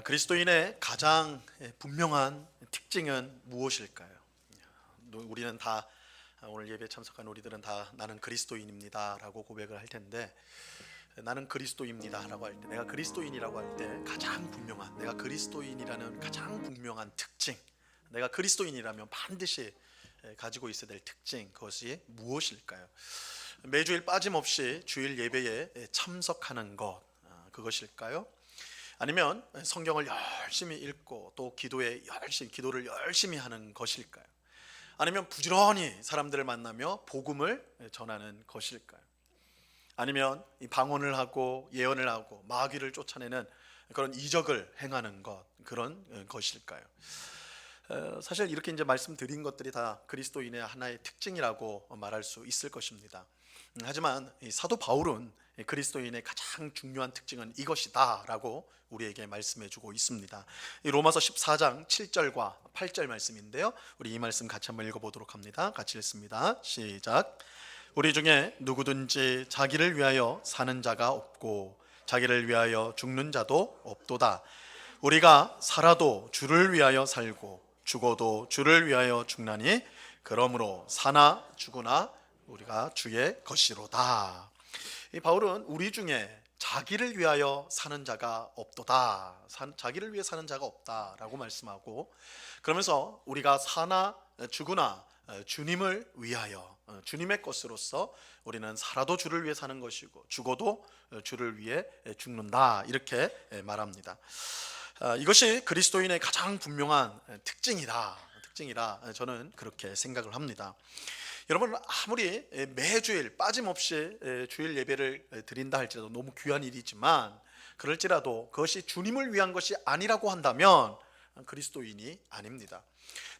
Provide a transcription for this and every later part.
그리스도인의 가장 분명한 특징은 무엇일까요? 우리는 다 오늘 예배에 참석한 우리들은 다 나는 그리스도인입니다 라고 고백을 할 텐데, 나는 그리스도입니다 라고 할 때, 내가 그리스도인이라고 할 때 가장 분명한, 내가 그리스도인이라는 가장 분명한 특징, 내가 그리스도인이라면 반드시 가지고 있어야 될 특징, 그것이 무엇일까요? 매주일 빠짐없이 주일 예배에 참석하는 것, 그것일까요? 아니면 성경을 열심히 읽고 또 기도를 열심히 하는 것일까요? 아니면 부지런히 사람들을 만나며 복음을 전하는 것일까요? 아니면 방언을 하고 예언을 하고 마귀를 쫓아내는 그런 이적을 행하는 그런 것일까요? 사실 이렇게 이제 말씀드린 것들이 다 그리스도인의 하나의 특징이라고 말할 수 있을 것입니다. 하지만 사도 바울은 그리스도인의 가장 중요한 특징은 이것이다 라고 우리에게 말씀해 주고 있습니다. 로마서 14장 7절과 8절 말씀인데요, 우리 이 말씀 같이 한번 읽어보도록 합니다. 같이 읽습니다. 시작. 우리 중에 누구든지 자기를 위하여 사는 자가 없고 자기를 위하여 죽는 자도 없도다. 우리가 살아도 주를 위하여 살고 죽어도 주를 위하여 죽나니 그러므로 사나 죽으나 우리가 주의 것이로다. 이 바울은 우리 중에 자기를 위하여 사는 자가 없도다, 자기를 위해 사는 자가 없다라고 말씀하고, 그러면서 우리가 사나 죽으나 주님을 위하여, 주님의 것으로서 우리는 살아도 주를 위해 사는 것이고 죽어도 주를 위해 죽는다, 이렇게 말합니다. 이것이 그리스도인의 가장 분명한 특징이라 저는 그렇게 생각을 합니다. 여러분, 아무리 매주일 빠짐없이 주일 예배를 드린다 할지라도, 너무 귀한 일이지만 그럴지라도 그것이 주님을 위한 것이 아니라고 한다면 그리스도인이 아닙니다.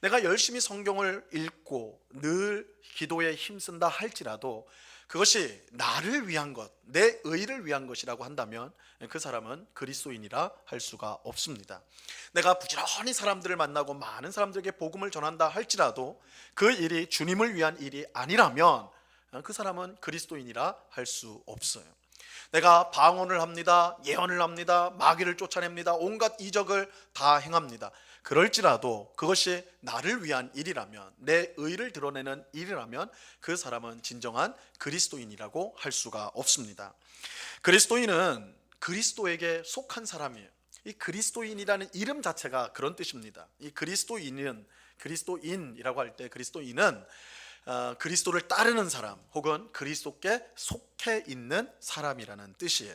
내가 열심히 성경을 읽고 늘 기도에 힘쓴다 할지라도 그것이 나를 위한 것, 내 의를 위한 것이라고 한다면 그 사람은 그리스도인이라 할 수가 없습니다. 내가 부지런히 사람들을 만나고 많은 사람들에게 복음을 전한다 할지라도 그 일이 주님을 위한 일이 아니라면 그 사람은 그리스도인이라 할 수 없어요. 내가 방언을 합니다, 예언을 합니다, 마귀를 쫓아냅니다, 온갖 이적을 다 행합니다. 그럴지라도 그것이 나를 위한 일이라면, 내 의를 드러내는 일이라면 그 사람은 진정한 그리스도인이라고 할 수가 없습니다. 그리스도인은 그리스도에게 속한 사람이에요. 이 그리스도인이라는 이름 자체가 그런 뜻입니다. 이 그리스도인이라고 할 때 그리스도인은 그리스도를 따르는 사람, 혹은 그리스도께 속해 있는 사람이라는 뜻이에요.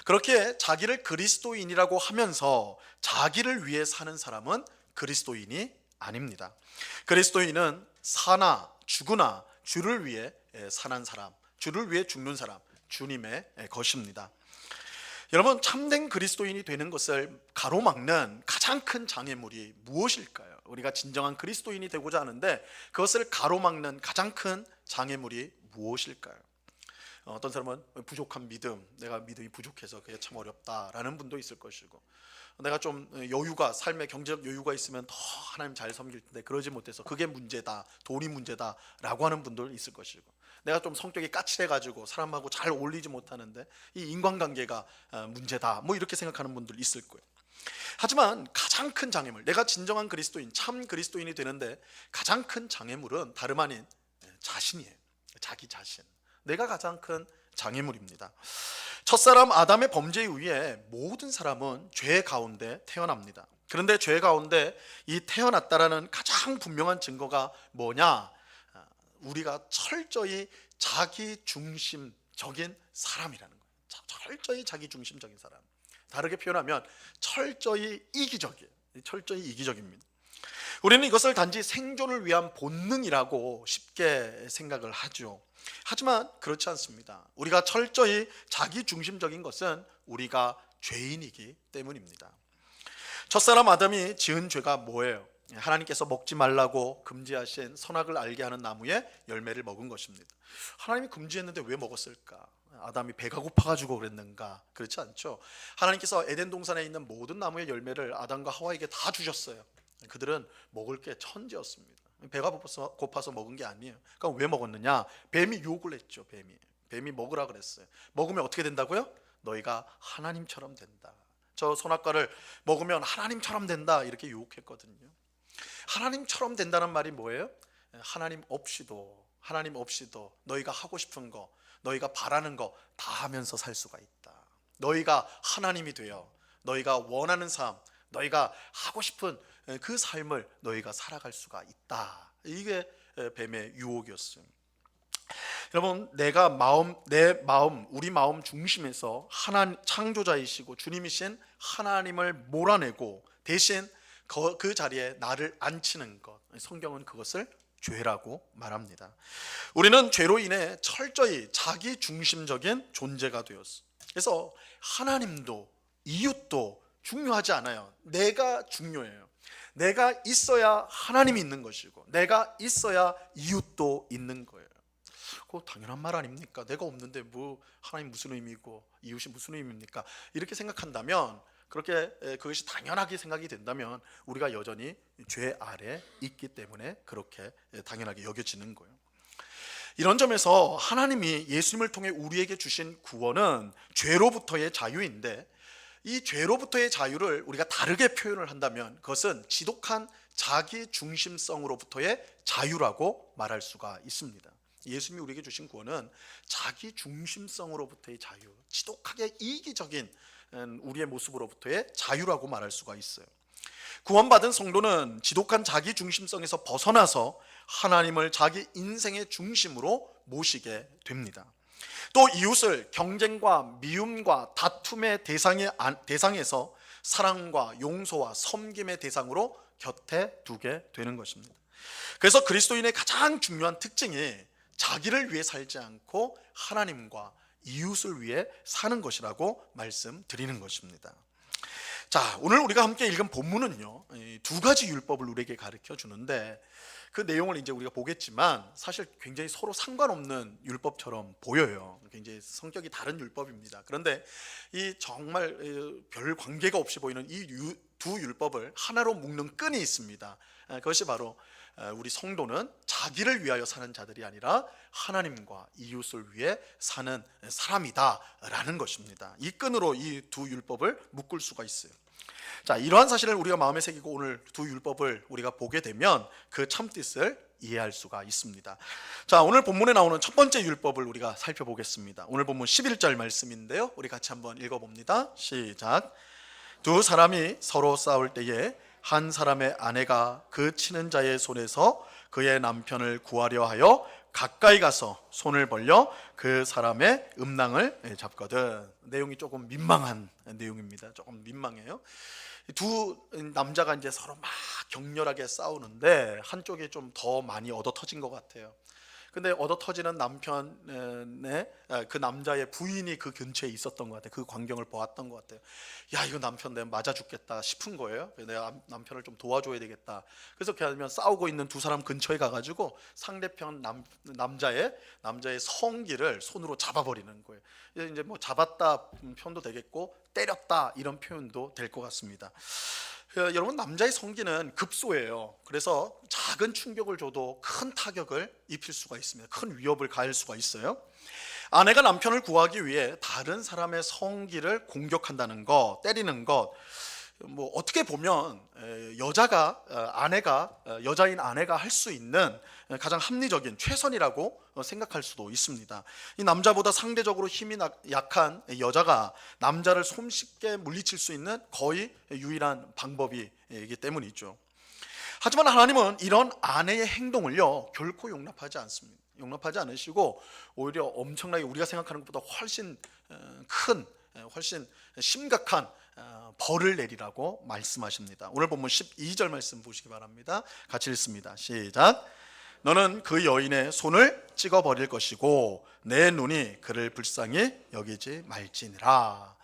그렇게 자기를 그리스도인이라고 하면서 자기를 위해 사는 사람은 그리스도인이 아닙니다. 그리스도인은 사나 죽으나 주를 위해 사는 사람, 주를 위해 죽는 사람, 주님의 것입니다. 여러분, 참된 그리스도인이 되는 것을 가로막는 가장 큰 장애물이 무엇일까요? 우리가 진정한 그리스도인이 되고자 하는데 그것을 가로막는 가장 큰 장애물이 무엇일까요? 어떤 사람은 부족한 믿음, 내가 믿음이 부족해서 그게 참 어렵다라는 분도 있을 것이고, 내가 좀 삶의 경제적 여유가 있으면 더 하나님 잘 섬길 텐데 그러지 못해서 그게 문제다, 돈이 문제다라고 하는 분들 있을 것이고, 내가 좀 성격이 까칠해가지고 사람하고 잘 어울리지 못하는데 이 인간관계가 문제다, 뭐 이렇게 생각하는 분들 있을 거예요. 하지만 가장 큰 장애물, 내가 진정한 그리스도인, 참 그리스도인이 되는데 가장 큰 장애물은 다름 아닌 자신이에요. 자기 자신, 내가 가장 큰 장애물입니다. 첫사람 아담의 범죄에 의해 모든 사람은 죄 가운데 태어납니다. 그런데 죄 가운데 이 태어났다라는 가장 분명한 증거가 뭐냐? 우리가 철저히 자기중심적인 사람이라는 거예요. 철저히 자기중심적인 사람. 다르게 표현하면 철저히 이기적입니다. 우리는 이것을 단지 생존을 위한 본능이라고 쉽게 생각을 하죠. 하지만 그렇지 않습니다. 우리가 철저히 자기중심적인 것은 우리가 죄인이기 때문입니다. 첫사람 아담이 지은 죄가 뭐예요? 하나님께서 먹지 말라고 금지하신 선악을 알게 하는 나무의 열매를 먹은 것입니다. 하나님이 금지했는데 왜 먹었을까? 아담이 배가 고파가지고 그랬는가? 그렇지 않죠. 하나님께서 에덴 동산에 있는 모든 나무의 열매를 아담과 하와에게 다 주셨어요. 그들은 먹을 게 천지였습니다. 배가 고파서 먹은 게 아니에요. 그러니까 왜 먹었느냐? 뱀이 유혹을 했죠. 뱀이 먹으라 그랬어요. 먹으면 어떻게 된다고요? 너희가 하나님처럼 된다. 저 선악과를 먹으면 하나님처럼 된다 이렇게 유혹했거든요. 하나님처럼 된다는 말이 뭐예요? 하나님 없이도 너희가 하고 싶은 거, 너희가 바라는 거 다 하면서 살 수가 있다. 너희가 하나님이 되어 너희가 원하는 삶, 너희가 하고 싶은 그 삶을 너희가 살아갈 수가 있다. 이게 뱀의 유혹이었어요. 여러분, 내 마음, 우리 마음 중심에서 창조자이시고 주님이신 하나님을 몰아내고 대신 그 자리에 나를 앉히는 것, 성경은 그것을 죄라고 말합니다. 우리는 죄로 인해 철저히 자기 중심적인 존재가 되었어. 그래서 하나님도 이웃도 중요하지 않아요. 내가 중요해요. 내가 있어야 하나님이 있는 것이고 내가 있어야 이웃도 있는 거예요. 그거 당연한 말 아닙니까? 내가 없는데 뭐 하나님 무슨 의미고 이웃이 무슨 의미입니까? 이렇게 생각한다면, 그렇게 그것이 당연하게 생각이 된다면 우리가 여전히 죄 아래 있기 때문에 그렇게 당연하게 여겨지는 거예요. 이런 점에서 하나님이 예수님을 통해 우리에게 주신 구원은 죄로부터의 자유인데, 이 죄로부터의 자유를 우리가 다르게 표현을 한다면 그것은 지독한 자기 중심성으로부터의 자유라고 말할 수가 있습니다. 예수님이 우리에게 주신 구원은 자기 중심성으로부터의 자유, 지독하게 이기적인 우리의 모습으로부터의 자유라고 말할 수가 있어요. 구원받은 성도는 지독한 자기 중심성에서 벗어나서 하나님을 자기 인생의 중심으로 모시게 됩니다. 또 이웃을 경쟁과 미움과 다툼의 대상에서 사랑과 용서와 섬김의 대상으로 곁에 두게 되는 것입니다. 그래서 그리스도인의 가장 중요한 특징이 자기를 위해 살지 않고 하나님과 이웃을 위해 사는 것이라고 말씀드리는 것입니다. 자, 오늘 우리가 함께 읽은 본문은요, 두 가지 율법을 우리에게 가르쳐 주는데 그 내용을 이제 우리가 보겠지만 사실 굉장히 서로 상관없는 율법처럼 보여요. 굉장히 성격이 다른 율법입니다. 그런데 이 정말 별 관계가 없이 보이는 이 두 율법을 하나로 묶는 끈이 있습니다. 그것이 바로 우리 성도는 자기를 위하여 사는 자들이 아니라 하나님과 이웃을 위해 사는 사람이다라는 것입니다. 이 끈으로 이 두 율법을 묶을 수가 있어요. 자, 이러한 사실을 우리가 마음에 새기고 오늘 두 율법을 우리가 보게 되면 그 참뜻을 이해할 수가 있습니다. 자, 오늘 본문에 나오는 첫 번째 율법을 우리가 살펴보겠습니다. 오늘 본문 11절 말씀인데요, 우리 같이 한번 읽어봅니다. 시작. 두 사람이 서로 싸울 때에 한 사람의 아내가 그 치는 자의 손에서 그의 남편을 구하려 하여 가까이 가서 손을 벌려 그 사람의 음낭을 잡거든. 내용이 조금 민망한 내용입니다. 조금 민망해요. 두 남자가 이제 서로 막 격렬하게 싸우는데 한쪽이 좀 더 많이 얻어 터진 것 같아요. 근데 얻어 터지는 남편의 그 남자의 부인이 그 근처에 있었던 것 같아요. 그 광경을 보았던 것 같아요. 야, 이거 남편 내가 맞아 죽겠다 싶은 거예요. 내가 남편을 좀 도와줘야 되겠다. 그래서 그러면 싸우고 있는 두 사람 근처에 가가지고 상대편 남자의 성기를 손으로 잡아버리는 거예요. 이제 뭐 잡았다 표현도 되겠고 때렸다 이런 표현도 될 것 같습니다. 여러분, 남자의 성기는 급소예요. 그래서 작은 충격을 줘도 큰 타격을 입힐 수가 있습니다. 큰 위협을 가할 수가 있어요. 아내가 남편을 구하기 위해 다른 사람의 성기를 공격한다는 것, 때리는 것, 뭐 어떻게 보면 여자인 아내가 할 수 있는 가장 합리적인 최선이라고 생각할 수도 있습니다. 이 남자보다 상대적으로 힘이 약한 여자가 남자를 손쉽게 물리칠 수 있는 거의 유일한 방법이기 때문이죠. 하지만 하나님은 이런 아내의 행동을요 결코 용납하지 않습니다. 용납하지 않으시고 오히려 엄청나게 우리가 생각하는 것보다 훨씬 큰, 훨씬 심각한 벌을 내리라고 말씀하십니다. 오늘 본문 12절 말씀 보시기 바랍니다. 같이 읽습니다. 시작. 너는 그 여인의 손을 찍어버릴 것이고 내 눈이 그를 불쌍히 여기지 말지니라.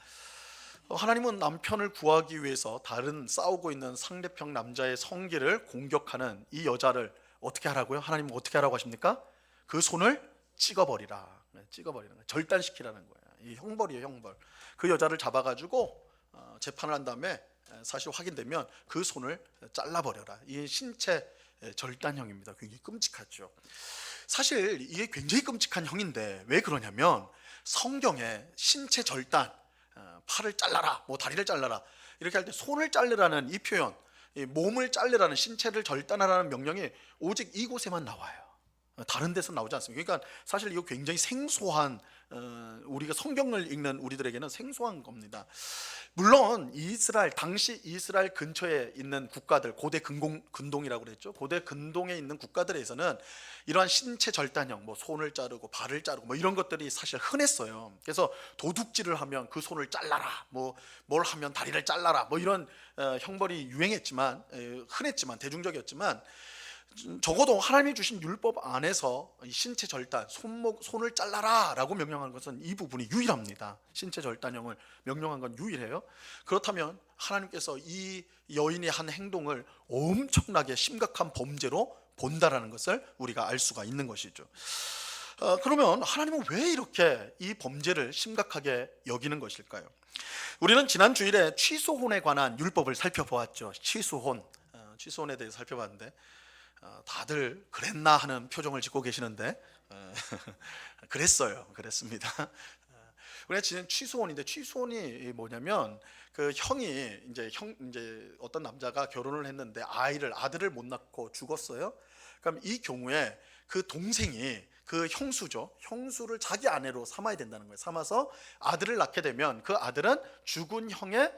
하나님은 남편을 구하기 위해서 다른 싸우고 있는 상대편 남자의 성기를 공격하는 이 여자를 어떻게 하라고요? 하나님은 어떻게 하라고 하십니까? 그 손을 찍어버리라. 찍어버리는 거예요. 절단시키라는 거예요. 이 형벌이에요, 형벌. 그 여자를 잡아가지고 재판을 한 다음에 사실 확인되면 그 손을 잘라버려라. 이 신체 절단형입니다. 굉장히 끔찍하죠. 사실 이게 굉장히 끔찍한 형인데 왜 그러냐면 성경에 신체 절단, 팔을 잘라라, 뭐 다리를 잘라라 이렇게 할 때 손을 자르라는 이 표현, 이 몸을 자르라는, 신체를 절단하라는 명령이 오직 이곳에만 나와요. 다른 데서 나오지 않습니다. 그러니까 사실 이거 굉장히 생소한, 우리가 성경을 읽는 우리들에게는 생소한 겁니다. 물론 이스라엘, 당시 이스라엘 근처에 있는 국가들, 고대 근동이라고 그랬죠. 고대 근동에 있는 국가들에서는 이러한 신체 절단형, 뭐 손을 자르고 발을 자르고 뭐 이런 것들이 사실 흔했어요. 그래서 도둑질을 하면 그 손을 잘라라, 뭐 뭘 하면 다리를 잘라라, 뭐 이런 형벌이 유행했지만, 흔했지만, 대중적이었지만, 적어도 하나님이 주신 율법 안에서 신체 절단, 손을 잘라라 라고 명령한 것은 이 부분이 유일합니다. 신체 절단형을 명령한 건 유일해요. 그렇다면 하나님께서 이 여인의 한 행동을 엄청나게 심각한 범죄로 본다라는 것을 우리가 알 수가 있는 것이죠. 그러면 하나님은 왜 이렇게 이 범죄를 심각하게 여기는 것일까요? 우리는 지난 주일에 취소혼에 관한 율법을 살펴보았죠. 취소혼에 대해서 살펴봤는데 다들 그랬나 하는 표정을 짓고 계시는데 그랬습니다. 우리가 지금 취소혼인데, 취소혼이 뭐냐면 그 형이 이제 어떤 남자가 결혼을 했는데 아들을 못 낳고 죽었어요. 그럼 이 경우에 그 동생이, 그 형수를 자기 아내로 삼아야 된다는 거예요. 삼아서 아들을 낳게 되면 그 아들은 죽은 형의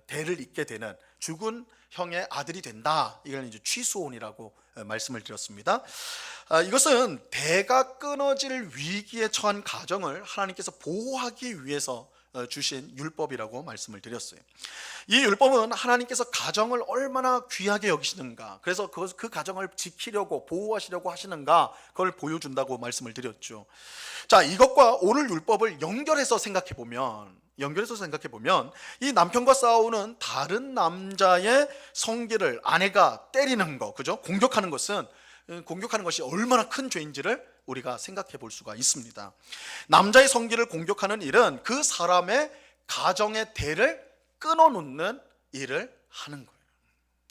대를 잇게 되는, 죽은 형의 아들이 된다. 이걸 이제 취소혼이라고 말씀을 드렸습니다. 이것은 대가 끊어질 위기에 처한 가정을 하나님께서 보호하기 위해서 주신 율법이라고 말씀을 드렸어요. 이 율법은 하나님께서 가정을 얼마나 귀하게 여기시는가, 그래서 그 가정을 지키려고, 보호하시려고 하시는가, 그걸 보여준다고 말씀을 드렸죠. 자, 이것과 오늘 율법을 연결해서 생각해 보면 이 남편과 싸우는 다른 남자의 성기를 아내가 때리는 거, 그죠? 공격하는 것이 얼마나 큰 죄인지를 우리가 생각해 볼 수가 있습니다. 남자의 성기를 공격하는 일은 그 사람의 가정의 대를 끊어놓는 일을 하는 거예요.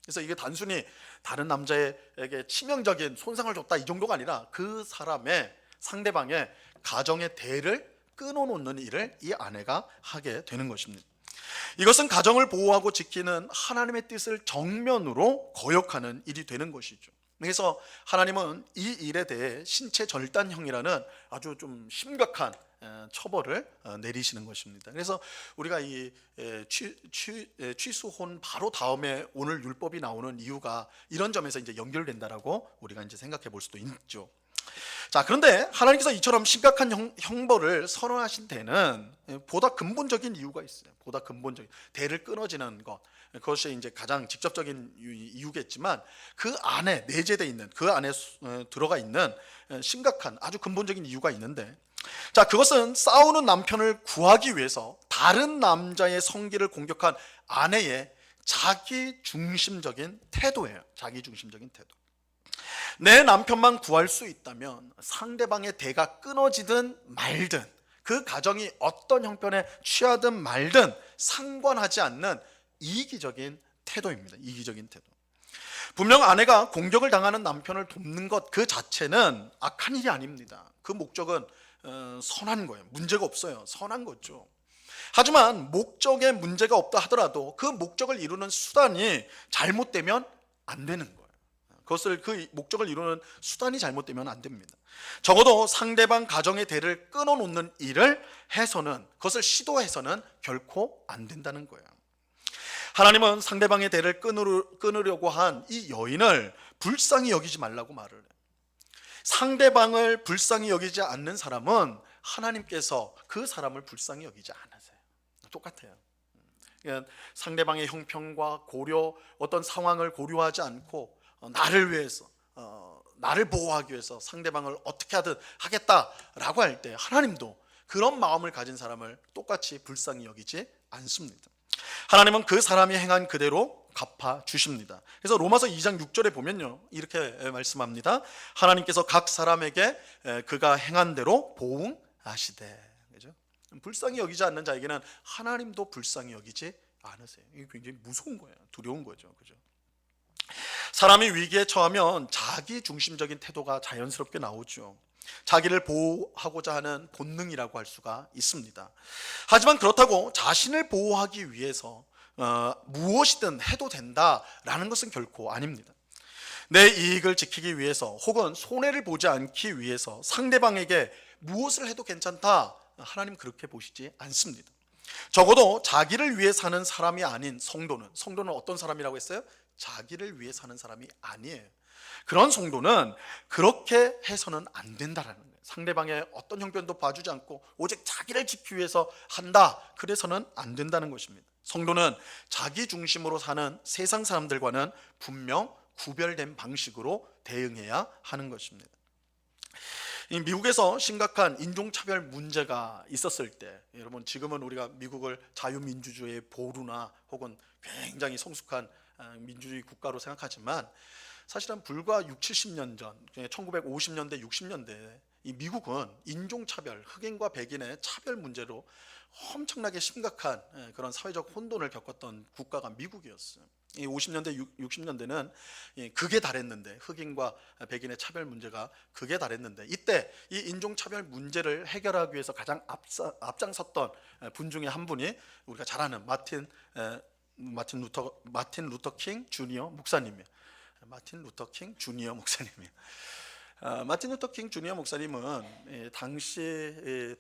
그래서 이게 단순히 다른 남자에게 치명적인 손상을 줬다 이 정도가 아니라 그 사람의, 상대방의 가정의 대를 끊어놓는 일을 이 아내가 하게 되는 것입니다. 이것은 가정을 보호하고 지키는 하나님의 뜻을 정면으로 거역하는 일이 되는 것이죠. 그래서 하나님은 이 일에 대해 신체 절단형이라는 아주 좀 심각한 처벌을 내리시는 것입니다. 그래서 우리가 이 취소혼 바로 다음에 오늘 율법이 나오는 이유가 이런 점에서 이제 연결된다라고 우리가 이제 생각해 볼 수도 있죠. 자, 그런데 하나님께서 이처럼 심각한 형벌을 선언하신 데는 보다 근본적인 이유가 있어요. 보다 근본적인, 대를 끊어지는 것, 그것이 이제 가장 직접적인 이유겠지만 그 안에 내재되어 있는, 그 안에 들어가 있는 심각한 아주 근본적인 이유가 있는데, 자, 그것은 싸우는 남편을 구하기 위해서 다른 남자의 성기를 공격한 아내의 자기중심적인 태도예요. 자기중심적인 태도. 내 남편만 구할 수 있다면 상대방의 대가 끊어지든 말든, 그 가정이 어떤 형편에 취하든 말든 상관하지 않는 이기적인 태도입니다. 이기적인 태도. 분명 아내가 공격을 당하는 남편을 돕는 것 그 자체는 악한 일이 아닙니다. 그 목적은 선한 거예요. 문제가 없어요. 선한 거죠. 하지만 목적에 문제가 없다 하더라도 그 목적을 이루는 수단이 잘못되면 안 되는 거예요. 그 목적을 이루는 수단이 잘못되면 안 됩니다. 적어도 상대방 가정의 대를 끊어놓는 일을 해서는, 그것을 시도해서는 결코 안 된다는 거예요. 하나님은 상대방의 대를 끊으려고 한 이 여인을 불쌍히 여기지 말라고 말을 해요. 상대방을 불쌍히 여기지 않는 사람은 하나님께서 그 사람을 불쌍히 여기지 않으세요. 똑같아요. 상대방의 형편과 어떤 상황을 고려하지 않고 나를 위해서, 나를 보호하기 위해서 상대방을 어떻게 하든 하겠다라고 할 때 하나님도 그런 마음을 가진 사람을 똑같이 불쌍히 여기지 않습니다. 하나님은 그 사람이 행한 그대로 갚아 주십니다. 그래서 로마서 2장 6절에 보면요, 이렇게 말씀합니다. 하나님께서 각 사람에게 그가 행한 대로 보응하시되. 그죠? 불쌍히 여기지 않는 자에게는 하나님도 불쌍히 여기지 않으세요. 이게 굉장히 무서운 거예요. 두려운 거죠. 그죠? 사람이 위기에 처하면 자기 중심적인 태도가 자연스럽게 나오죠. 자기를 보호하고자 하는 본능이라고 할 수가 있습니다. 하지만 그렇다고 자신을 보호하기 위해서 무엇이든 해도 된다라는 것은 결코 아닙니다. 내 이익을 지키기 위해서 혹은 손해를 보지 않기 위해서 상대방에게 무엇을 해도 괜찮다, 하나님 그렇게 보시지 않습니다. 적어도 자기를 위해 사는 사람이 아닌 성도는 어떤 사람이라고 했어요? 자기를 위해 사는 사람이 아니에요. 그런 성도는 그렇게 해서는 안 된다라는 거예요. 상대방의 어떤 형편도 봐주지 않고 오직 자기를 지키기 위해서 한다, 그래서는 안 된다는 것입니다. 성도는 자기 중심으로 사는 세상 사람들과는 분명 구별된 방식으로 대응해야 하는 것입니다. 미국에서 심각한 인종차별 문제가 있었을 때, 여러분 지금은 우리가 미국을 자유민주주의의 보루나 혹은 굉장히 성숙한 민주주의 국가로 생각하지만 사실은 불과 6, 70년 전 1950년대 60년대에 이 미국은 인종차별, 흑인과 백인의 차별 문제로 엄청나게 심각한 그런 사회적 혼돈을 겪었던 국가가 미국이었어요. 이 50년대, 60년대는 극에 달했는데, 흑인과 백인의 차별 문제가 극에 달했는데, 이때 이 인종차별 문제를 해결하기 위해서 가장 앞장섰던 분 중에 한 분이 우리가 잘 아는 마틴 루터 킹 주니어 목사님이에요. 마틴 루터 킹 주니어 목사님은 당시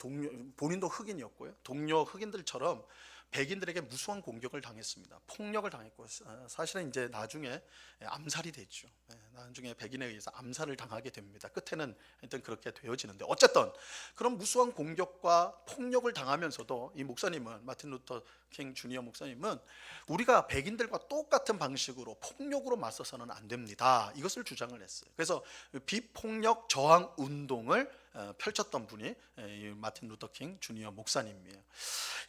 본인도 흑인이었고요. 동료 흑인들처럼 백인들에게 무수한 공격을 당했습니다. 폭력을 당했고, 사실은 이제 나중에 암살이 됐죠. 나중에 백인에 의해서 암살을 당하게 됩니다. 끝에는 일단 그렇게 되어지는데, 어쨌든 그런 무수한 공격과 폭력을 당하면서도 이 목사님은, 마틴 루터 킹 주니어 목사님은 우리가 백인들과 똑같은 방식으로 폭력으로 맞서서는 안 됩니다, 이것을 주장을 했어요. 그래서 비폭력 저항 운동을 펼쳤던 분이 마틴 루터 킹 주니어 목사님이에요.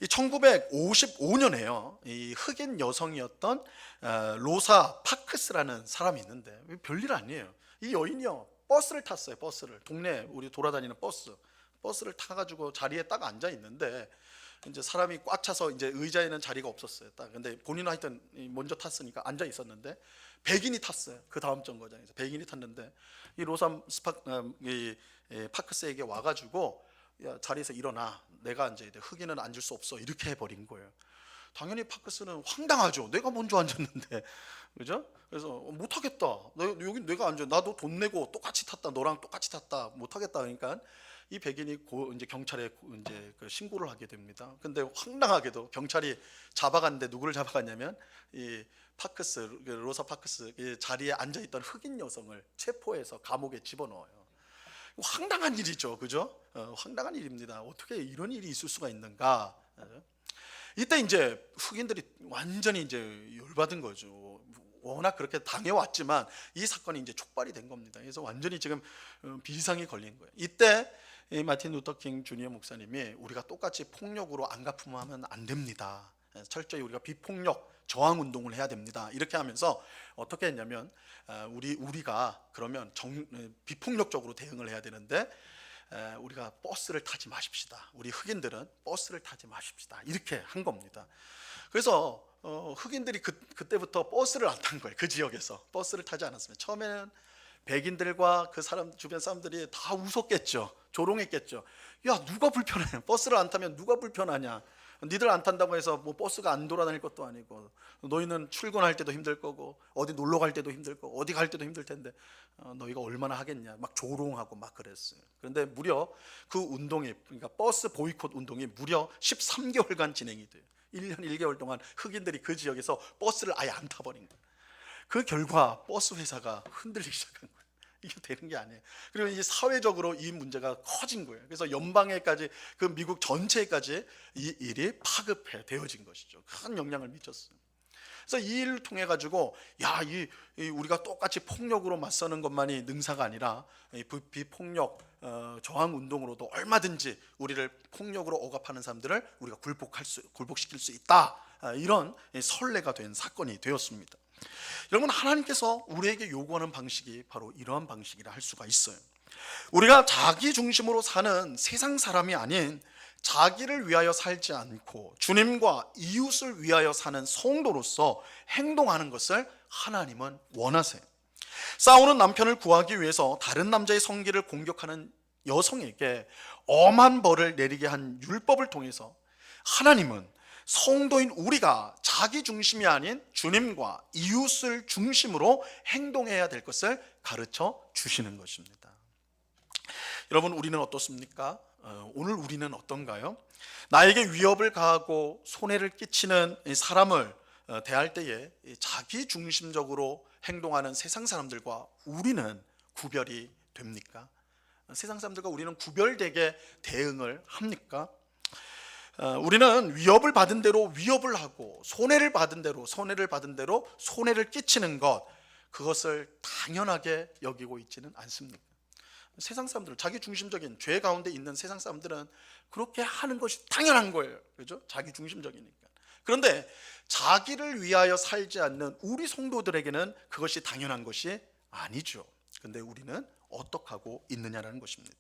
1955년에요. 이 흑인 여성이었던 로사 파크스라는 사람이 있는데, 별일 아니에요. 이 여인이요, 버스를 탔어요. 동네 우리 돌아다니는 버스를 타가지고 자리에 딱 앉아 있는데, 이제 사람이 꽉 차서 이제 의자에는 자리가 없었어요. 딱 근데 본인은 하여튼 먼저 탔으니까 앉아 있었는데, 백인이 탔어요. 그 다음 정거장에서 백인이 탔는데 이 로사 파크스에게 와가지고, 야, 자리에서 일어나, 내가 앉아야 돼, 흑인은 앉을 수 없어, 이렇게 해버린 거예요. 당연히 파크스는 황당하죠. 내가 먼저 앉았는데, 그죠? 그래서 못하겠다, 여기 내가 앉아, 나도 돈 내고 똑같이 탔다, 너랑 똑같이 탔다, 못하겠다. 그러니까 이 백인이 이제 경찰에 이제 그 신고를 하게 됩니다. 근데 황당하게도 경찰이 잡아갔는데, 누구를 잡아갔냐면 이 로사 파크스 자리에 앉아 있던 흑인 여성을 체포해서 감옥에 집어넣어요. 황당한 일이죠, 그죠? 황당한 일입니다. 어떻게 이런 일이 있을 수가 있는가? 이때 이제 흑인들이 완전히 이제 열받은 거죠. 워낙 그렇게 당해왔지만 이 사건이 이제 촉발이 된 겁니다. 그래서 완전히 지금 비상이 걸린 거예요. 이때 마틴 루터 킹 주니어 목사님이 우리가 똑같이 폭력으로 안갚음하면 안 됩니다. 철저히 우리가 비폭력 저항 운동을 해야 됩니다, 이렇게 하면서 어떻게 했냐면, 우리가 그러면 비폭력적으로 대응을 해야 되는데, 우리가 버스를 타지 마십시다. 우리 흑인들은 버스를 타지 마십시다, 이렇게 한 겁니다. 그래서 흑인들이 그때부터 버스를 안 탄 거예요. 그 지역에서 버스를 타지 않았습니다. 처음에는 백인들과 그 주변 사람들이 다 웃었겠죠. 조롱했겠죠. 야, 누가 불편해? 버스를 안 타면 누가 불편하냐? 니들 안 탄다고 해서 뭐 버스가 안 돌아다닐 것도 아니고, 너희는 출근할 때도 힘들 거고, 어디 놀러 갈 때도 힘들 거고, 어디 갈 때도 힘들 텐데 너희가 얼마나 하겠냐, 막 조롱하고 막 그랬어요. 그런데 무려 그 운동이, 그러니까 버스 보이콧 운동이 무려 13개월간 진행이 돼요. 1년 1개월 동안 흑인들이 그 지역에서 버스를 아예 안 타버린 거예요. 그 결과 버스 회사가 흔들리기 시작한 거예요. 이게 되는 게 아니에요. 그리고 이제 사회적으로 이 문제가 커진 거예요. 그래서 연방에까지, 그 미국 전체에까지 이 일이 파급해 되어진 것이죠. 큰 영향을 미쳤어요. 그래서 이 일을 통해 가지고, 야, 우리가 똑같이 폭력으로 맞서는 것만이 능사가 아니라 비폭력 저항 운동으로도 얼마든지 우리를 폭력으로 억압하는 사람들을 우리가 굴복시킬 수 있다, 이런 선례가 된 사건이 되었습니다. 여러분, 하나님께서 우리에게 요구하는 방식이 바로 이러한 방식이라 할 수가 있어요. 우리가 자기 중심으로 사는 세상 사람이 아닌 자기를 위하여 살지 않고 주님과 이웃을 위하여 사는 성도로서 행동하는 것을 하나님은 원하세요. 싸우는 남편을 구하기 위해서 다른 남자의 성기를 공격하는 여성에게 엄한 벌을 내리게 한 율법을 통해서 하나님은 성도인 우리가 자기 중심이 아닌 주님과 이웃을 중심으로 행동해야 될 것을 가르쳐 주시는 것입니다. 여러분, 우리는 어떻습니까? 오늘 우리는 어떤가요? 나에게 위협을 가하고 손해를 끼치는 사람을 대할 때에 자기 중심적으로 행동하는 세상 사람들과 우리는 구별이 됩니까? 세상 사람들과 우리는 구별되게 대응을 합니까? 우리는 위협을 받은 대로 위협을 하고 손해를 받은 대로 손해를 끼치는 것, 그것을 당연하게 여기고 있지는 않습니까? 세상 사람들은, 자기 중심적인 죄 가운데 있는 세상 사람들은 그렇게 하는 것이 당연한 거예요. 그죠? 자기 중심적이니까. 그런데 자기를 위하여 살지 않는 우리 성도들에게는 그것이 당연한 것이 아니죠. 근데 우리는 어떻게 하고 있느냐라는 것입니다.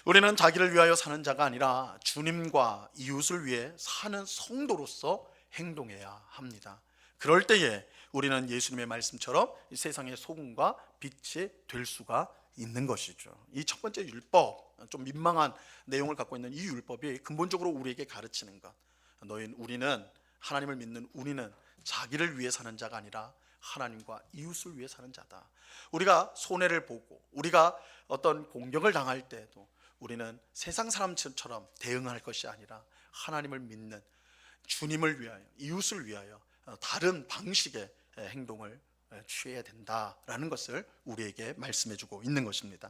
우리는 자기를 위하여 사는 자가 아니라 주님과 이웃을 위해 사는 성도로서 행동해야 합니다. 그럴 때에 우리는 예수님의 말씀처럼 이 세상의 소금과 빛이 될 수가 있는 것이죠. 이 첫 번째 율법, 좀 민망한 내용을 갖고 있는 이 율법이 근본적으로 우리에게 가르치는 것, 우리는, 하나님을 믿는 우리는 자기를 위해 사는 자가 아니라 하나님과 이웃을 위해 사는 자다. 우리가 손해를 보고 우리가 어떤 공격을 당할 때도 우리는 세상 사람처럼 대응할 것이 아니라 하나님을 믿는 주님을 위하여, 이웃을 위하여 다른 방식의 행동을 취해야 된다라는 것을 우리에게 말씀해주고 있는 것입니다.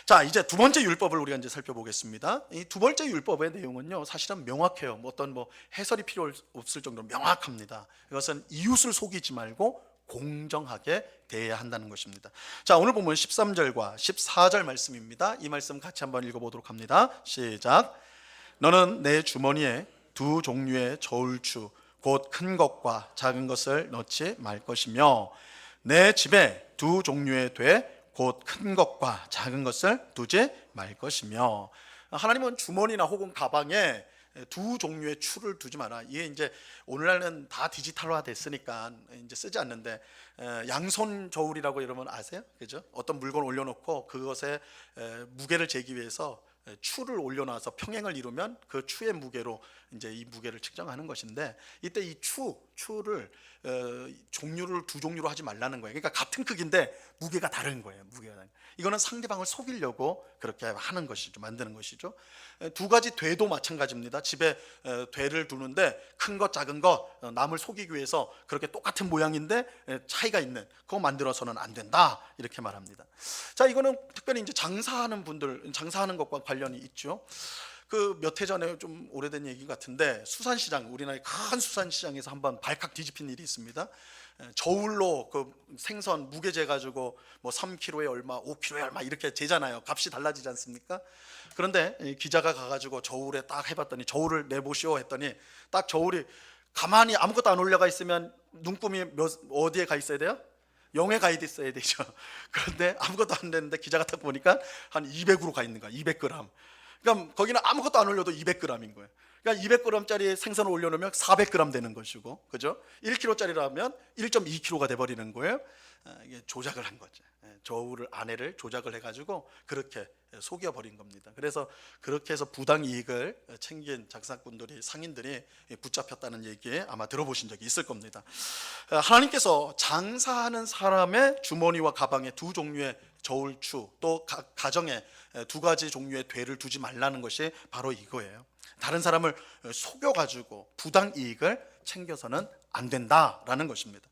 자, 이제 두 번째 율법을 우리가 이제 살펴보겠습니다. 이 두 번째 율법의 내용은요, 사실은 명확해요. 어떤 해설이 필요 없을 정도로 명확합니다. 이것은 이웃을 속이지 말고 공정하게 대해야 한다는 것입니다. 자, 오늘 보면 13절과 14절 말씀입니다. 이 말씀 같이 한번 읽어보도록 합니다. 시작. 너는 내 주머니에 두 종류의 저울추 곧 큰 것과 작은 것을 넣지 말 것이며 내 집에 두 종류의 돼 곧 큰 것과 작은 것을 두지 말 것이며. 하나님은 주머니나 혹은 가방에 두 종류의 추를 두지 마라. 이게 이제 오늘날은 다 디지털화 됐으니까 이제 쓰지 않는데, 양손 저울이라고 여러분 아세요? 그죠? 어떤 물건 올려놓고 그것에 무게를 재기 위해서 추를 올려놔서 평행을 이루면 그 추의 무게로 이제 이 무게를 측정하는 것인데, 이때 이 추를 종류를 두 종류로 하지 말라는 거예요. 그러니까 같은 크기인데 무게가 다른 거예요. 이거는 상대방을 속이려고 그렇게 하는 것이죠. 만드는 것이죠. 두 가지 되도 마찬가지입니다. 집에 되를 두는데 큰 것 작은 것, 남을 속이기 위해서 그렇게 똑같은 모양인데 차이가 있는 그거 만들어서는 안 된다, 이렇게 말합니다. 자, 이거는 특별히 이제 장사하는 분들, 장사하는 것과 관련이 있죠. 그 몇 해 전에, 좀 오래된 얘기 같은데, 수산시장, 우리나라의 큰 수산시장에서 한번 발칵 뒤집힌 일이 있습니다. 저울로 그 생선 무게 재가지고 3kg에 얼마, 5kg에 얼마 이렇게 재잖아요. 값이 달라지지 않습니까? 그런데 기자가 가가지고 저울에 딱 해봤더니, 저울을 내보시오 했더니, 딱 저울이 가만히 아무것도 안 올려가 있으면 눈금이 어디에 가 있어야 돼요? 0에 가 있어야 되죠. 그런데 아무것도 안 됐는데 기자가 딱 보니까 한 200으로 가 있는 거야. 200g. 그러니까 거기는 아무것도 안 올려도 200g인 거예요. 그러니까 200g짜리 생선을 올려놓으면 400g 되는 것이고, 그죠? 1kg짜리라면 1.2kg가 돼버리는 거예요. 이게 조작을 한 거죠. 저울을, 안에를 조작을 해가지고 그렇게 속여버린 겁니다. 그래서 그렇게 해서 부당 이익을 챙긴 장사꾼들이, 상인들이 붙잡혔다는 얘기 아마 들어보신 적이 있을 겁니다. 하나님께서 장사하는 사람의 주머니와 가방에 두 종류의 저울추, 또 가정에 두 가지 종류의 되를 두지 말라는 것이 바로 이거예요. 다른 사람을 속여가지고 부당 이익을 챙겨서는 안 된다라는 것입니다.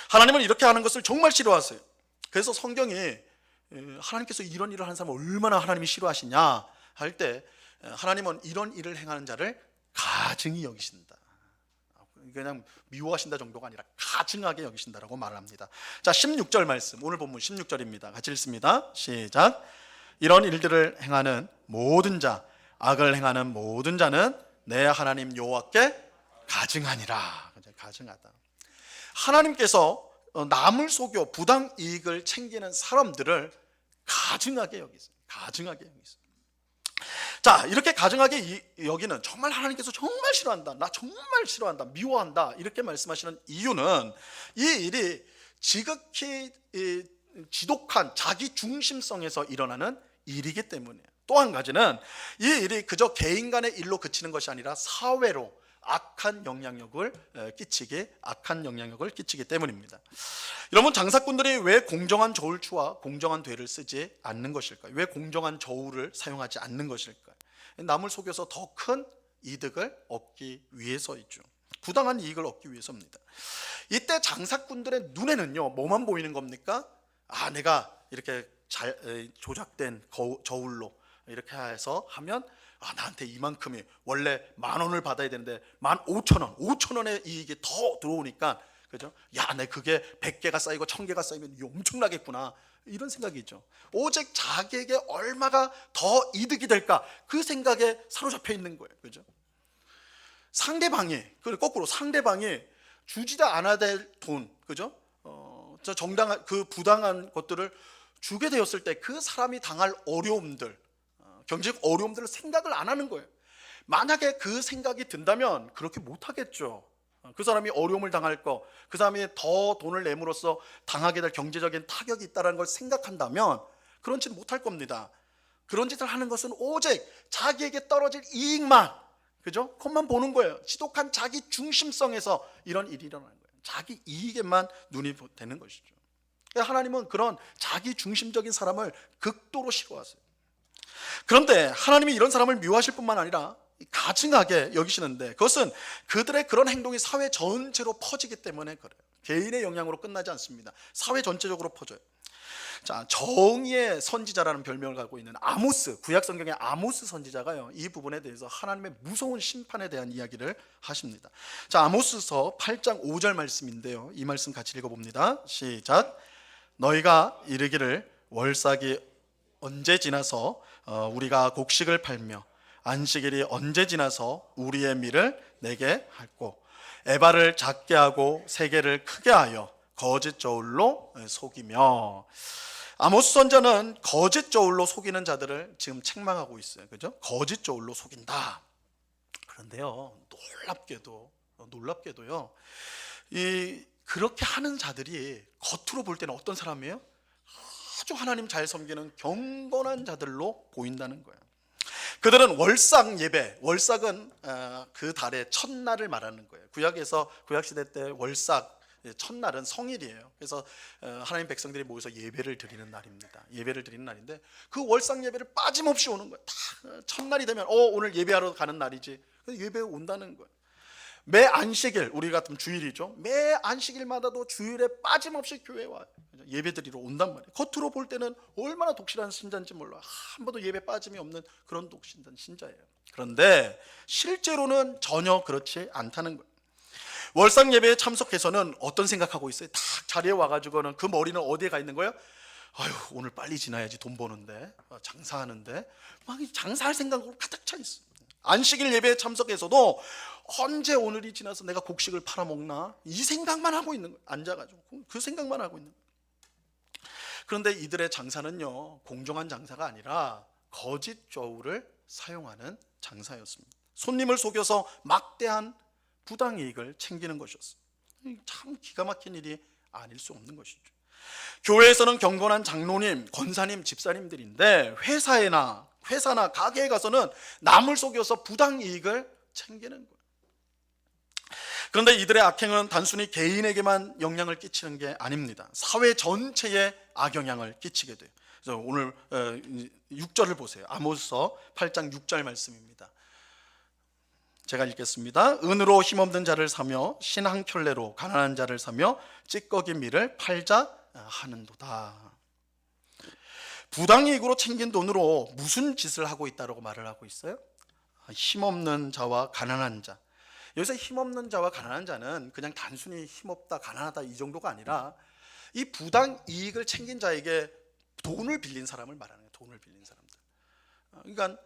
하나님은 이렇게 하는 것을 정말 싫어하세요. 그래서 성경이 하나님께서 이런 일을 하는 사람을 얼마나 하나님이 싫어하시냐 할 때, 하나님은 이런 일을 행하는 자를 가증히 여기신다. 그냥 미워하신다 정도가 아니라 가증하게 여기신다라고 말을 합니다. 자, 16절 말씀, 오늘 본문 16절입니다. 같이 읽습니다. 시작. 이런 일들을 행하는 모든 자, 악을 행하는 모든 자는 내 하나님 여호와께 가증하니라. 가증하다. 하나님께서 남을 속여 부당 이익을 챙기는 사람들을 가증하게 여기세요. 가증하게 여기세요. 자, 이렇게 가증하게 여기는, 정말 하나님께서 정말 싫어한다, 나 정말 싫어한다, 미워한다, 이렇게 말씀하시는 이유는 이 일이 지극히 지독한 자기 중심성에서 일어나는 일이기 때문이에요. 또 한 가지는 이 일이 그저 개인 간의 일로 그치는 것이 아니라 사회로 악한 영향력을 끼치기 때문입니다. 여러분, 장사꾼들이 왜 공정한 저울추와 공정한 되를 쓰지 않는 것일까요? 왜 공정한 저울을 사용하지 않는 것일까요? 남을 속여서 더 큰 이득을 얻기 위해서이죠. 부당한 이익을 얻기 위해서입니다. 이때 장사꾼들의 눈에는요, 뭐만 보이는 겁니까? 내가 이렇게 잘 조작된 저울로 이렇게 해서 하면 나한테 이만큼이, 원래 10,000원을 받아야 되는데 15,000원, 5,000원의 이익이 더 들어오니까, 그죠? 내 그게 100개가 쌓이고 1000개가 쌓이면 엄청나겠구나, 이런 생각이죠. 오직 자기에게 얼마가 더 이득이 될까, 그 생각에 사로잡혀 있는 거예요. 그죠? 거꾸로 상대방이 주지도 않아야 될 돈, 그죠? 정당한 그 부당한 것들을 주게 되었을 때 그 사람이 당할 어려움들, 경제적 어려움들을 생각을 안 하는 거예요. 만약에 그 생각이 든다면 그렇게 못 하겠죠. 그 사람이 어려움을 당할 거, 그 사람이 더 돈을 내므로써 당하게 될 경제적인 타격이 있다는 걸 생각한다면 그런 짓을 못 할 겁니다. 그런 짓을 하는 것은 오직 자기에게 떨어질 이익만, 그죠? 그것만 보는 거예요. 지독한 자기 중심성에서 이런 일이 일어나는 거예요. 자기 이익에만 눈이 되는 것이죠. 하나님은 그런 자기 중심적인 사람을 극도로 싫어하세요. 그런데 하나님이 이런 사람을 미워하실 뿐만 아니라 가증하게 여기시는데, 그것은 그들의 그런 행동이 사회 전체로 퍼지기 때문에 그래요. 개인의 영향으로 끝나지 않습니다. 사회 전체적으로 퍼져요. 자, 정의의 선지자라는 별명을 갖고 있는 아모스, 구약 성경의 아모스 선지자가요, 이 부분에 대해서 하나님의 무서운 심판에 대한 이야기를 하십니다. 자, 아모스서 8장 5절 말씀인데요, 이 말씀 같이 읽어봅니다. 시작. 너희가 이르기를 월삭이 언제 지나서 우리가 곡식을 팔며 안식일이 언제 지나서 우리의 밀을 내게 할꼬, 에바를 작게 하고 세계를 크게 하여 거짓 저울로 속이며. 아모스 선지자는 거짓 저울로 속이는 자들을 지금 책망하고 있어요. 그죠? 거짓 저울로 속인다. 그런데요, 놀랍게도요, 그렇게 하는 자들이 겉으로 볼 때는 어떤 사람이에요? 아주 하나님 잘 섬기는 경건한 자들로 보인다는 거예요. 그들은 월삭 예배, 월삭은 그 달의 첫날을 말하는 거예요. 구약시대 때 월삭 첫날은 성일이에요. 그래서 하나님 백성들이 모여서 예배를 드리는 날입니다. 예배를 드리는 날인데 그 월삭 예배를 빠짐없이 오는 거예요. 다 첫날이 되면 오늘 예배하러 가는 날이지, 예배에 온다는 거예요. 매 안식일, 우리 같은 주일이죠. 매 안식일마다도 주일에 빠짐없이 교회에 와요. 예배드리러 온단 말이에요. 겉으로 볼 때는 얼마나 독실한 신자인지 몰라. 한 번도 예배 빠짐이 없는 그런 독실한 신자예요. 그런데 실제로는 전혀 그렇지 않다는 거예요. 월삭 예배에 참석해서는 어떤 생각하고 있어요? 딱 자리에 와가지고는 그 머리는 어디에 가 있는 거예요? 오늘 빨리 지나야지, 돈 버는데, 장사하는데, 막 장사할 생각으로 가득 차 있어요. 안식일 예배에 참석해서도 언제 오늘이 지나서 내가 곡식을 팔아먹나, 이 생각만 하고 있는 거예요. 앉아가지고 그 생각만 하고 있는 거예요. 그런데 이들의 장사는요, 공정한 장사가 아니라 거짓 저울을 사용하는 장사였습니다. 손님을 속여서 막대한 부당이익을 챙기는 것이었어요. 참 기가 막힌 일이 아닐 수 없는 것이죠. 교회에서는 경건한 장로님, 권사님, 집사님들인데 회사나 가게에 가서는 남을 속여서 부당이익을 챙기는 거예요. 그런데 이들의 악행은 단순히 개인에게만 영향을 끼치는 게 아닙니다. 사회 전체에 악영향을 끼치게 돼요. 그래서 오늘 6절을 보세요. 아모스서 8장 6절 말씀입니다. 제가 읽겠습니다. 은으로 힘없는 자를 사며 신 한 켤레로 가난한 자를 사며 찌꺼기 밀을 팔자 하는도다. 부당이익으로 챙긴 돈으로 무슨 짓을 하고 있다고 말을 하고 있어요? 힘없는 자와 가난한 자. 여기서 힘없는 자와 가난한 자는 그냥 단순히 힘없다, 가난하다 이 정도가 아니라 이 부당이익을 챙긴 자에게 돈을 빌린 사람을 말하는 거예요. 돈을 빌린 사람들. 그러니까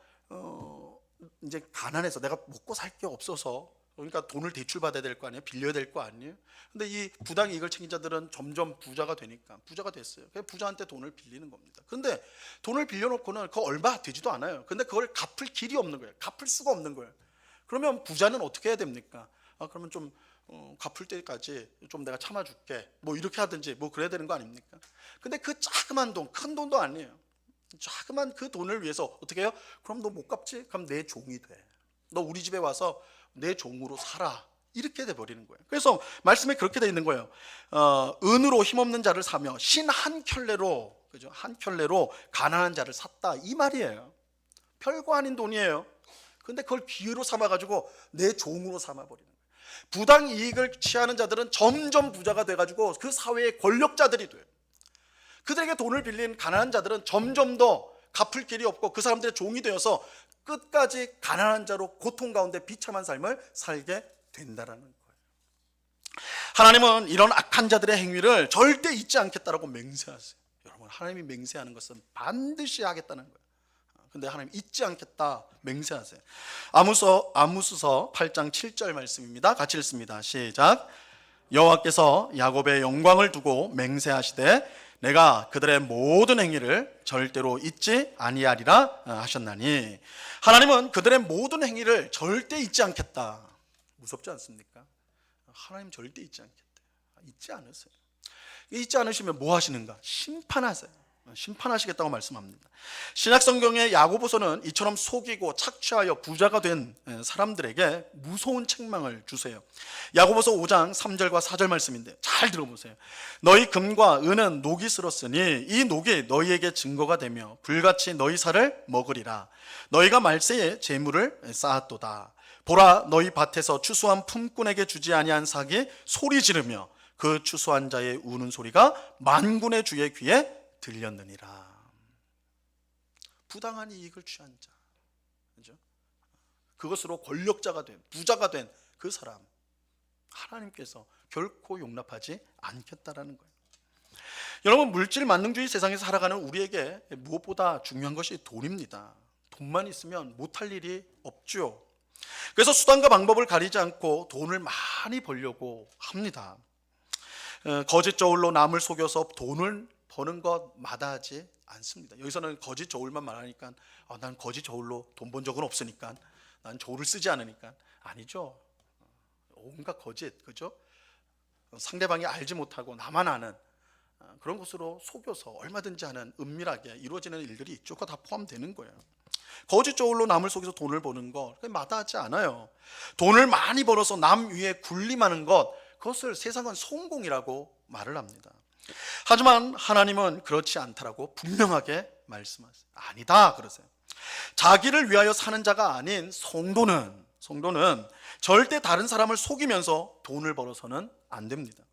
이제 가난해서 내가 먹고 살 게 없어서, 그러니까 돈을 대출받아야 될 거 아니에요? 빌려야 될 거 아니에요? 근데 이 부당이익을 챙긴 자들은 점점 부자가 되니까, 부자가 됐어요. 그래서 부자한테 돈을 빌리는 겁니다. 근데 돈을 빌려놓고는 그거 얼마 되지도 않아요. 근데 그걸 갚을 길이 없는 거예요. 갚을 수가 없는 거예요. 그러면 부자는 어떻게 해야 됩니까? 그러면 좀 갚을 때까지 좀 내가 참아줄게, 뭐 이렇게 하든지 뭐 그래야 되는 거 아닙니까? 근데 그 자그만 돈, 큰 돈도 아니에요. 자그만 그 돈을 위해서 어떻게 해요? 그럼 너 못 갚지? 그럼 내 종이 돼. 너 우리 집에 와서 내 종으로 살아. 이렇게 돼버리는 거예요. 그래서 말씀에 그렇게 돼 있는 거예요. 은으로 힘없는 자를 사며 신 한 켤레로, 그죠? 한 켤레로 가난한 자를 샀다, 이 말이에요. 별거 아닌 돈이에요. 근데 그걸 기회로 삼아가지고 내 종으로 삼아버리는 거예요. 부당 이익을 취하는 자들은 점점 부자가 돼가지고 그 사회의 권력자들이 돼요. 그들에게 돈을 빌린 가난한 자들은 점점 더 갚을 길이 없고 그 사람들의 종이 되어서 끝까지 가난한 자로 고통 가운데 비참한 삶을 살게 된다라는 거예요. 하나님은 이런 악한 자들의 행위를 절대 잊지 않겠다라고 맹세하세요. 여러분, 하나님이 맹세하는 것은 반드시 하겠다는 거예요. 근데 하나님 잊지 않겠다 맹세하세요. 아모스서 8장 7절 말씀입니다. 같이 읽습니다. 시작. 여호와께서 야곱의 영광을 두고 맹세하시되 내가 그들의 모든 행위를 절대로 잊지 아니하리라 하셨나니, 하나님은 그들의 모든 행위를 절대 잊지 않겠다. 무섭지 않습니까? 하나님 절대 잊지 않겠다. 잊지 않으세요. 잊지 않으시면 뭐 하시는가? 심판하세요. 심판하시겠다고 말씀합니다. 신약성경의 야고보서는 이처럼 속이고 착취하여 부자가 된 사람들에게 무서운 책망을 주세요. 야고보서 5장 3절과 4절 말씀인데 잘 들어보세요. 너희 금과 은은 녹이 슬었으니 이 녹이 너희에게 증거가 되며 불같이 너희 살을 먹으리라. 너희가 말세에 재물을 쌓았도다. 보라, 너희 밭에서 추수한 품꾼에게 주지 아니한 삭이 소리 지르며 그 추수한 자의 우는 소리가 만군의 주의 귀에 들렸느니라. 부당한 이익을 취한 자, 그죠? 그것으로 권력자가 된, 부자가 된 그 사람, 하나님께서 결코 용납하지 않겠다라는 거예요. 여러분, 물질 만능주의 세상에서 살아가는 우리에게 무엇보다 중요한 것이 돈입니다. 돈만 있으면 못할 일이 없죠. 그래서 수단과 방법을 가리지 않고 돈을 많이 벌려고 합니다. 거짓 저울로 남을 속여서 돈을 버는 것 마다하지 않습니다. 여기서는 거짓 저울만 말하니까 난 거짓 저울로 돈 번 적은 없으니까, 난 저울을 쓰지 않으니까. 아니죠. 온갖 거짓, 그죠? 상대방이 알지 못하고 나만 아는 그런 것으로 속여서 얼마든지 하는 은밀하게 이루어지는 일들이 있죠. 그거 다 포함되는 거예요. 거짓 저울로 남을 속여서 돈을 버는 것 마다하지 않아요. 돈을 많이 벌어서 남 위에 군림하는 것, 그것을 세상은 성공이라고 말을 합니다. 하지만 하나님은 그렇지 않다라고 분명하게 말씀하세요. 아니다 그러세요. 자기를 위하여 사는 자가 아닌 성도는 절대 다른 사람을 속이면서 돈을 벌어서는 안 됩니다.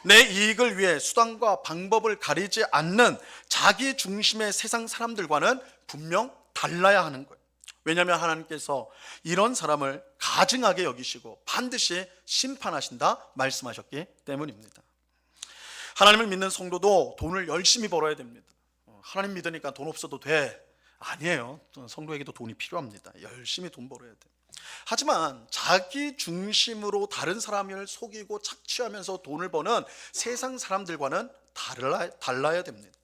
내 이익을 위해 수단과 방법을 가리지 않는 자기 중심의 세상 사람들과는 분명 달라야 하는 거예요. 왜냐하면 하나님께서 이런 사람을 가증하게 여기시고 반드시 심판하신다 말씀하셨기 때문입니다. 하나님을 믿는 성도도 돈을 열심히 벌어야 됩니다. 하나님 믿으니까 돈 없어도 돼. 아니에요. 성도에게도 돈이 필요합니다. 열심히 돈 벌어야 돼. 하지만 자기 중심으로 다른 사람을 속이고 착취하면서 돈을 버는 세상 사람들과는 달라야 됩니다.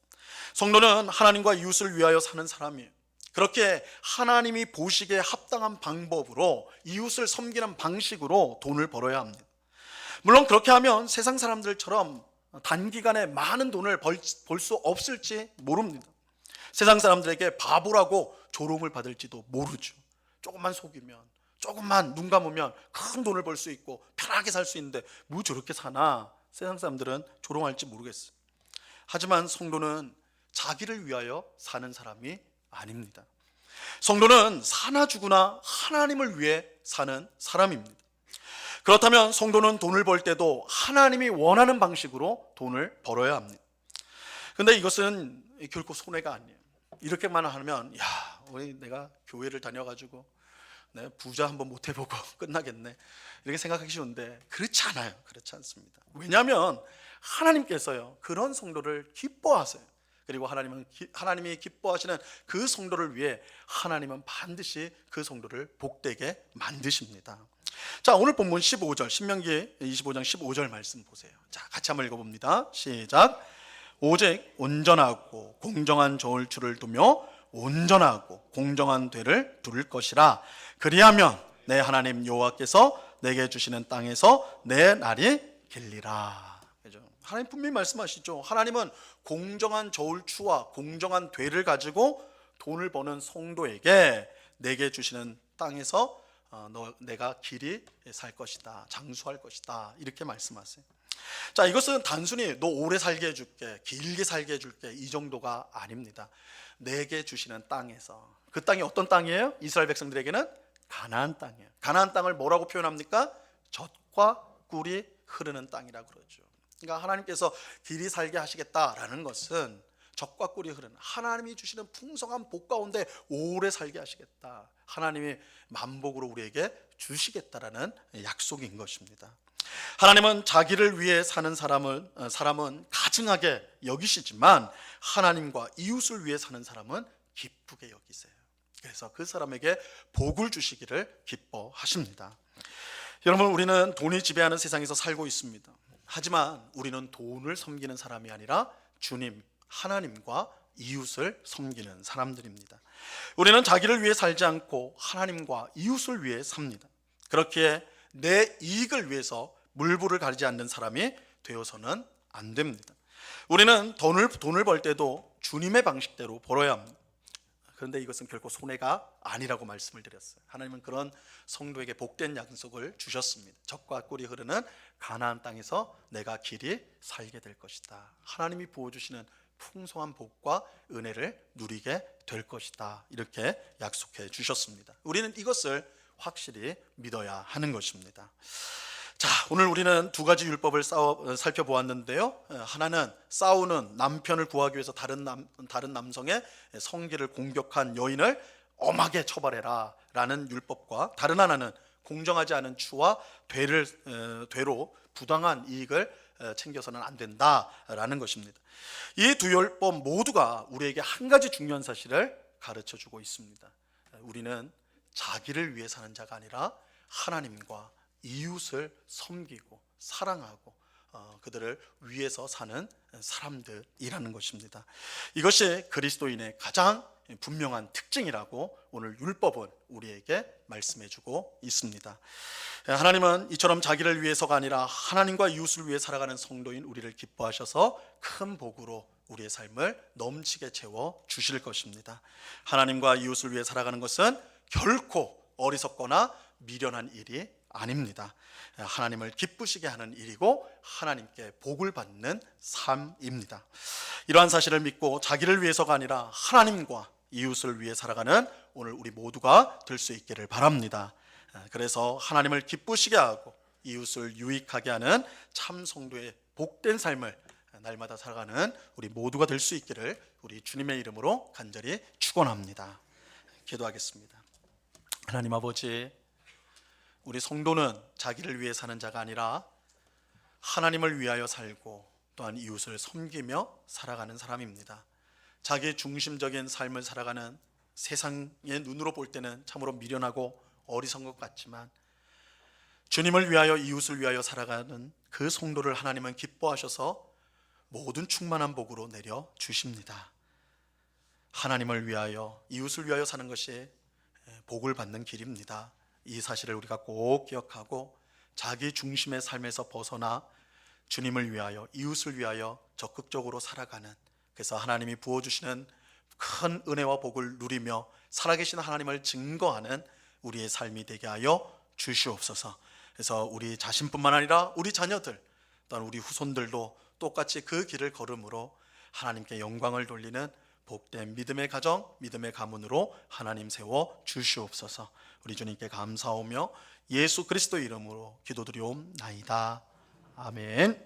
성도는 하나님과 이웃을 위하여 사는 사람이에요. 그렇게 하나님이 보시기에 합당한 방법으로 이웃을 섬기는 방식으로 돈을 벌어야 합니다. 물론 그렇게 하면 세상 사람들처럼 단기간에 많은 돈을 벌 수 없을지 모릅니다. 세상 사람들에게 바보라고 조롱을 받을지도 모르죠. 조금만 속이면, 조금만 눈 감으면 큰 돈을 벌 수 있고 편하게 살 수 있는데 뭐 저렇게 사나, 세상 사람들은 조롱할지 모르겠어요. 하지만 성도는 자기를 위하여 사는 사람이 아닙니다. 성도는 사나 죽으나 하나님을 위해 사는 사람입니다. 그렇다면 성도는 돈을 벌 때도 하나님이 원하는 방식으로 돈을 벌어야 합니다. 근데 이것은 결코 손해가 아니에요. 이렇게만 하면 내가 교회를 다녀가지고 내가 부자 한번 못 해보고 끝나겠네, 이렇게 생각하기 쉬운데 그렇지 않아요. 그렇지 않습니다. 왜냐하면 하나님께서요 그런 성도를 기뻐하세요. 그리고 하나님이 기뻐하시는 그 성도를 위해 하나님은 반드시 그 성도를 복되게 만드십니다. 자, 오늘 본문 15절, 신명기 25장 15절 말씀 보세요. 자, 같이 한번 읽어봅니다. 시작. 오직 온전하고 공정한 저울추를 두며 온전하고 공정한 되를 두를 것이라. 그리하면 내 하나님 여호와께서 내게 주시는 땅에서 내 날이 길리라. 그죠? 하나님 분명히 말씀하시죠. 하나님은 공정한 저울추와 공정한 되를 가지고 돈을 버는 성도에게 내게 주시는 땅에서 내가 길이 살 것이다, 장수할 것이다, 이렇게 말씀하세요. 자, 이것은 단순히 너 오래 살게 해줄게, 길게 살게 해줄게, 이 정도가 아닙니다. 내게 주시는 땅에서, 그 땅이 어떤 땅이에요? 이스라엘 백성들에게는 가나안 땅이에요. 가나안 땅을 뭐라고 표현합니까? 젖과 꿀이 흐르는 땅이라고 그러죠. 그러니까 하나님께서 길이 살게 하시겠다라는 것은 젖과 꿀이 흐르는, 하나님이 주시는 풍성한 복 가운데 오래 살게 하시겠다, 하나님이 만복으로 우리에게 주시겠다라는 약속인 것입니다. 하나님은 자기를 위해 사는 사람은 가증하게 여기시지만 하나님과 이웃을 위해 사는 사람은 기쁘게 여기세요. 그래서 그 사람에게 복을 주시기를 기뻐하십니다. 여러분, 우리는 돈이 지배하는 세상에서 살고 있습니다. 하지만 우리는 돈을 섬기는 사람이 아니라 주님, 하나님과 이웃을 섬기는 사람들입니다. 우리는 자기를 위해 살지 않고 하나님과 이웃을 위해 삽니다. 그렇기에 내 이익을 위해서 물불을 가리지 않는 사람이 되어서는 안 됩니다. 우리는 돈을 벌 때도 주님의 방식대로 벌어야 합니다. 그런데 이것은 결코 손해가 아니라고 말씀을 드렸어요. 하나님은 그런 성도에게 복된 약속을 주셨습니다. 젖과 꿀이 흐르는 가나안 땅에서 내가 길이 살게 될 것이다, 하나님이 부어주시는 풍성한 복과 은혜를 누리게 될 것이다, 이렇게 약속해 주셨습니다. 우리는 이것을 확실히 믿어야 하는 것입니다. 자, 오늘 우리는 두 가지 율법을 살펴보았는데요. 하나는 싸우는 남편을 구하기 위해서 다른 남성의 성기를 공격한 여인을 엄하게 처벌해라 라는 율법과, 다른 하나는 공정하지 않은 추와 되로 부당한 이익을 챙겨서는 안 된다라는 것입니다. 이 두 율법 모두가 우리에게 한 가지 중요한 사실을 가르쳐 주고 있습니다. 우리는 자기를 위해 사는 자가 아니라 하나님과 이웃을 섬기고 사랑하고 그들을 위해서 사는 사람들이라는 것입니다. 이것이 그리스도인의 가장 분명한 특징이라고 오늘 율법은 우리에게 말씀해주고 있습니다. 하나님은 이처럼 자기를 위해서가 아니라 하나님과 이웃을 위해 살아가는 성도인 우리를 기뻐하셔서 큰 복으로 우리의 삶을 넘치게 채워 주실 것입니다. 하나님과 이웃을 위해 살아가는 것은 결코 어리석거나 미련한 일이 아닙니다. 하나님을 기쁘시게 하는 일이고 하나님께 복을 받는 삶입니다. 이러한 사실을 믿고 자기를 위해서가 아니라 하나님과 이웃을 위해 살아가는 오늘 우리 모두가 될 수 있기를 바랍니다. 그래서 하나님을 기쁘시게 하고 이웃을 유익하게 하는 참 성도의 복된 삶을 날마다 살아가는 우리 모두가 될 수 있기를 우리 주님의 이름으로 간절히 축원합니다. 기도하겠습니다. 하나님 아버지, 우리 성도는 자기를 위해 사는 자가 아니라 하나님을 위하여 살고 또한 이웃을 섬기며 살아가는 사람입니다. 자기 중심적인 삶을 살아가는 세상의 눈으로 볼 때는 참으로 미련하고 어리석은 것 같지만 주님을 위하여 이웃을 위하여 살아가는 그 성도를 하나님은 기뻐하셔서 모든 충만한 복으로 내려 주십니다. 하나님을 위하여 이웃을 위하여 사는 것이 복을 받는 길입니다. 이 사실을 우리가 꼭 기억하고 자기 중심의 삶에서 벗어나 주님을 위하여 이웃을 위하여 적극적으로 살아가는, 그래서 하나님이 부어주시는 큰 은혜와 복을 누리며 살아계신 하나님을 증거하는 우리의 삶이 되게 하여 주시옵소서. 그래서 우리 자신뿐만 아니라 우리 자녀들 또한 우리 후손들도 똑같이 그 길을 걸음으로 하나님께 영광을 돌리는 복된 믿음의 가정, 믿음의 가문으로 하나님 세워 주시옵소서. 우리 주님께 감사하며 예수 그리스도 이름으로 기도드리옵나이다. 아멘.